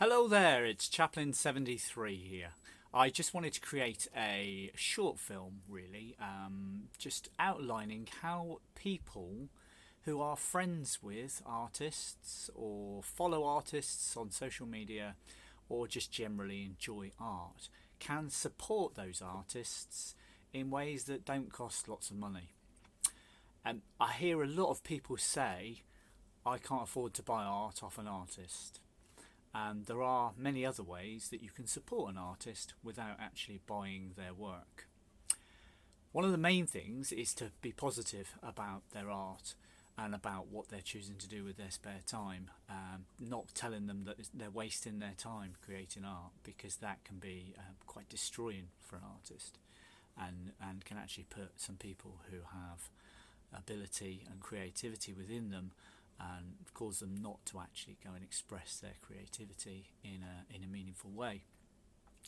Hello there, it's Chaplin73 here. I just wanted to create a short film, really, just outlining how people who are friends with artists or follow artists on social media or just generally enjoy art can support those artists in ways that don't cost lots of money. I hear a lot of people say, I can't afford to buy art off an artist. And there are many other ways that you can support an artist without actually buying their work. One of the main things is to be positive about their art and about what they're choosing to do with their spare time, not telling them that they're wasting their time creating art, because that can be quite destroying for an artist, and can actually put some people who have ability and creativity within them and cause them not to actually go and express their creativity in a meaningful way.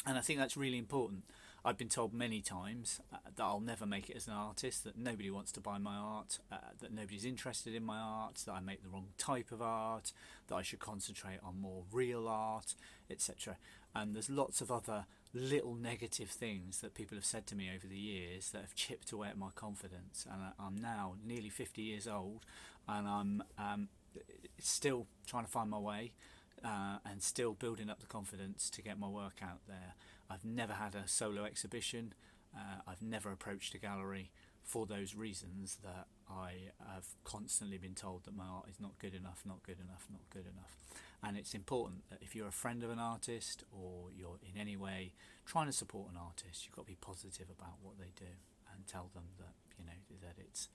And I think that's really important. I've been told many times that I'll never make it as an artist, that nobody wants to buy my art, that nobody's interested in my art, that I make the wrong type of art, that I should concentrate on more real art, etc. And there's lots of other little negative things that people have said to me over the years that have chipped away at my confidence. And I'm now nearly 50 years old, and I'm still trying to find my way, and still building up the confidence to get my work out there. I've never had a solo exhibition. I've never approached a gallery for those reasons, that I have constantly been told that my art is not good enough, not good enough, not good enough. And it's important that if you're a friend of an artist or you're in any way trying to support an artist, you've got to be positive about what they do and tell them that, that it's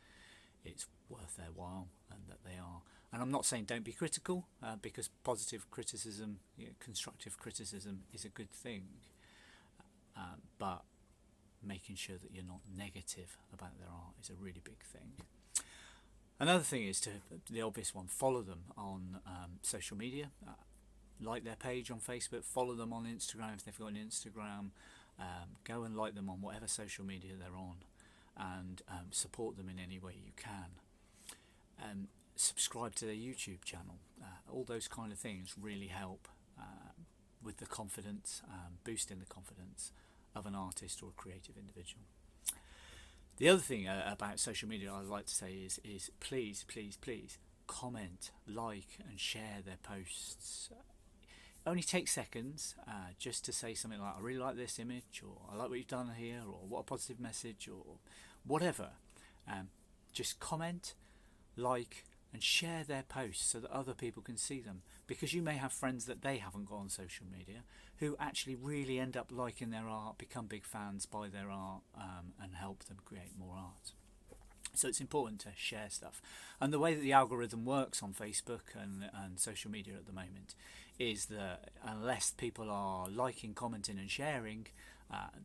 worth their while and that they are. And I'm not saying don't be critical, because positive criticism, constructive criticism is a good thing, but making sure that you're not negative about their art is a really big thing. Another thing is the obvious one, follow them on social media, like their page on Facebook, follow them on Instagram if they've got an Instagram, go and like them on whatever social media they're on, and support them in any way you can. Subscribe to their YouTube channel. All those kind of things really help with the confidence, boosting the confidence of an artist or a creative individual. The other thing about social media I'd like to say is please, please, please comment, like and share their posts. It only takes seconds, just to say something like, I really like this image, or I like what you've done here, or what a positive message, or whatever. Just comment, like and share their posts so that other people can see them, because you may have friends that they haven't got on social media who actually really end up liking their art, become big fans, buy their art, and help them create more art. So it's important to share stuff. And the way that the algorithm works on Facebook and social media at the moment is that unless people are liking, commenting and sharing,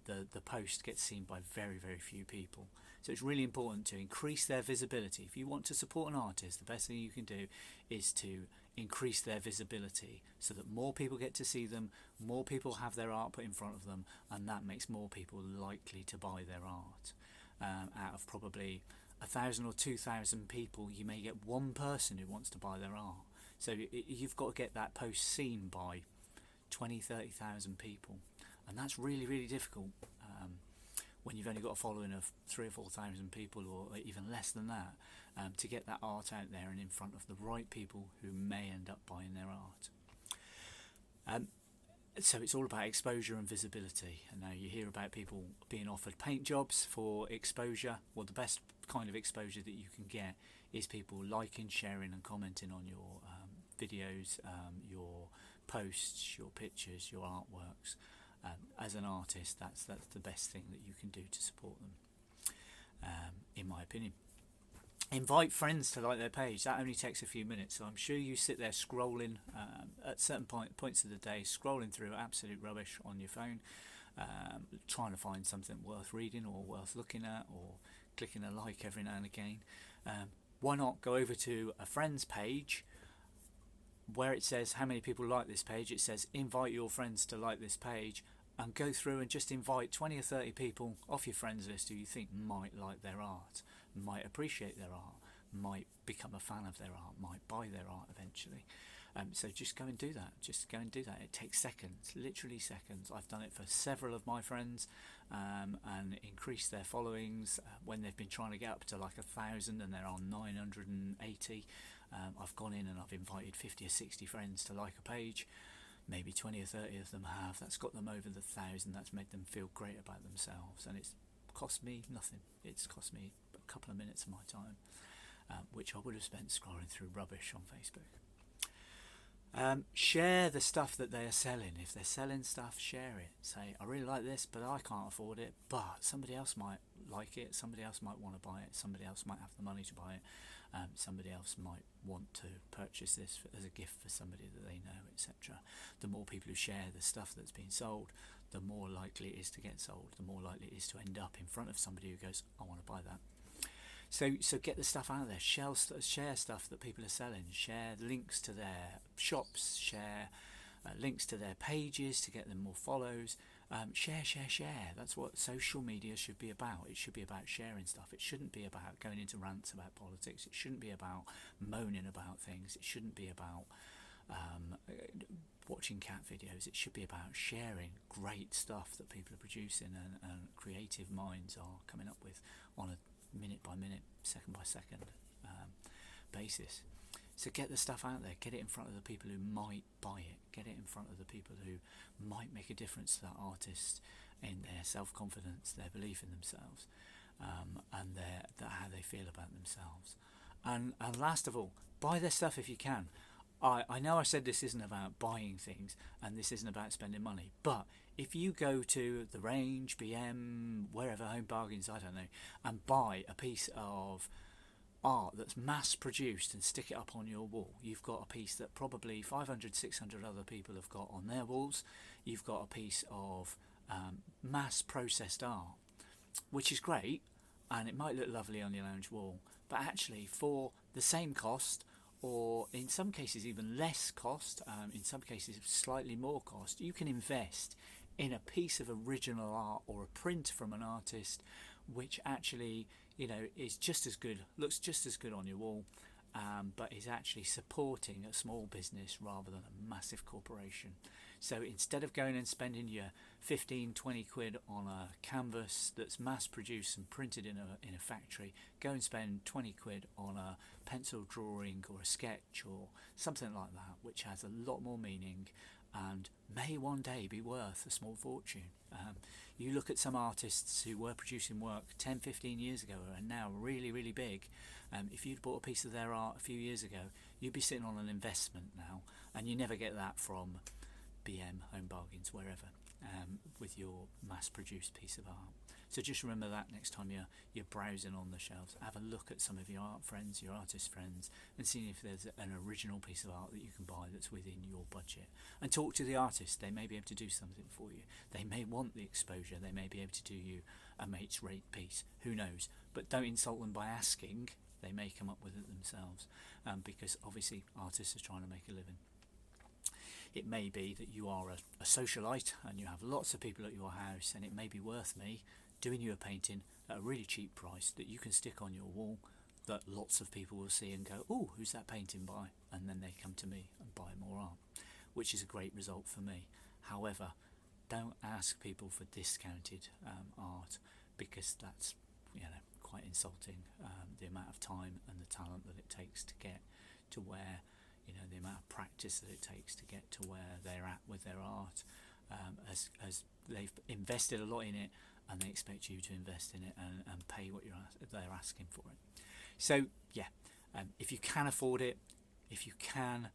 the post gets seen by very, very few people. So it's really important to increase their visibility. If you want to support an artist, the best thing you can do is to increase their visibility so that more people get to see them, more people have their art put in front of them, and that makes more people likely to buy their art. Out of probably 1,000 or 2,000 people, you may get one person who wants to buy their art. So you've got to get that post seen by 20, 30,000 people, and that's really, really difficult when you've only got a following of 3,000 or 4,000 people, or even less than that, to get that art out there and in front of the right people who may end up buying their art. So it's all about exposure and visibility. And now you hear about people being offered paint jobs for exposure. Well, the best kind of exposure that you can get is people liking, sharing and commenting on your videos, your posts, your pictures, your artworks. As an artist, that's the best thing that you can do to support them, in my opinion. Invite friends to like their page. That only takes a few minutes. So I'm sure you sit there scrolling at certain points of the day, scrolling through absolute rubbish on your phone, trying to find something worth reading or worth looking at, or clicking a like every now and again. Why not go over to a friend's page where it says how many people like this page? It says invite your friends to like this page, and go through and just invite 20 or 30 people off your friends list who you think might like their art, might appreciate their art, might become a fan of their art, might buy their art eventually. So just go and do that. Just go and do that. It takes seconds, literally seconds. I've done it for several of my friends, and increased their followings when they've been trying to get up to like 1,000 and they're on 980. I've gone in and I've invited 50 or 60 friends to like a page. Maybe 20 or 30 of them have. That's got them over the 1,000. That's made them feel great about themselves, and it's cost me nothing. It's cost me a couple of minutes of my time, which I would have spent scrolling through rubbish on Facebook. Share the stuff that they are selling. If they're selling stuff, share it. Say, I really like this, but I can't afford it, but somebody else might like it, somebody else might want to buy it, somebody else might have the money to buy it, somebody else might want to purchase this as a gift for somebody that they know, etc. The more people who share the stuff that's being sold, the more likely it is to get sold, the more likely it is to end up in front of somebody who goes, I want to buy that. So get the stuff out there. Share stuff that people are selling. Share links to their shops. Share links to their pages to get them more follows. Share. That's what social media should be about. It should be about sharing stuff. It shouldn't be about going into rants about politics. It shouldn't be about moaning about things. It shouldn't be about watching cat videos. It should be about sharing great stuff that people are producing and creative minds are coming up with on a minute by minute, second by second basis. So get the stuff out there, get it in front of the people who might buy it, get it in front of the people who might make a difference to that artist in their self-confidence, their belief in themselves, and how they feel about themselves. And last of all, buy their stuff if you can. I know I said this isn't about buying things and this isn't about spending money, but if you go to the Range, BM, wherever, Home Bargains, I don't know, and buy a piece of art that's mass produced and stick it up on your wall, you've got a piece that probably 500, 600 other people have got on their walls. You've got a piece of mass processed art, which is great, and it might look lovely on your lounge wall, but actually for the same cost, or in some cases even less cost, in some cases slightly more cost, you can invest in a piece of original art or a print from an artist which actually, is just as good, looks just as good on your wall, but is actually supporting a small business rather than a massive corporation. So instead of going and spending your 15-20 quid on a canvas that's mass produced and printed in a factory, go and spend 20 quid on a pencil drawing or a sketch or something like that, which has a lot more meaning and may one day be worth a small fortune. You look at some artists who were producing work 10-15 years ago and are now really, really big. If you'd bought a piece of their art a few years ago, you'd be sitting on an investment now, and you never get that from BM, Home Bargains, wherever, with your mass-produced piece of art. So just remember that next time you're browsing on the shelves. Have a look at some of your art friends, your artist friends, and see if there's an original piece of art that you can buy that's within your budget. And talk to the artist. They may be able to do something for you. They may want the exposure. They may be able to do you a mate's rate piece. Who knows? But don't insult them by asking. They may come up with it themselves, because obviously artists are trying to make a living. It may be that you are a socialite and you have lots of people at your house, and it may be worth me doing you a painting at a really cheap price that you can stick on your wall, that lots of people will see and go, oh, who's that painting by? And then they come to me and buy more art, which is a great result for me. However, don't ask people for discounted art, because that's quite insulting. The amount of time and the talent that it takes to get to where, the amount of practice that it takes to get to where they're at with their art, as they've invested a lot in it, and they expect you to invest in it and pay what they're asking for it. So if you can afford it, if you can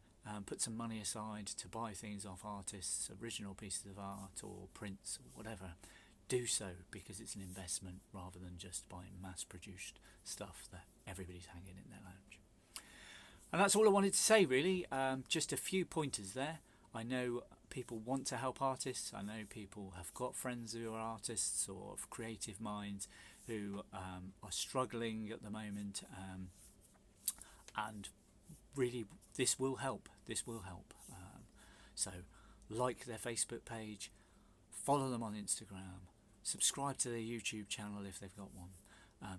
put some money aside to buy things off artists, original pieces of art or prints or whatever, do so, because it's an investment rather than just buying mass-produced stuff that everybody's hanging in their lounge. And that's all I wanted to say, really. Just a few pointers there. I know people want to help artists. I know people have got friends who are artists or of creative minds who are struggling at the moment, and really this will help. So like their Facebook page, follow them on Instagram, subscribe to their YouTube channel if they've got one.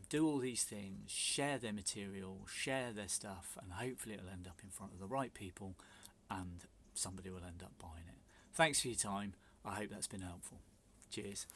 Do all these things, share their material, share their stuff, and hopefully it'll end up in front of the right people, and somebody will end up buying it. Thanks for your time. I hope that's been helpful. Cheers.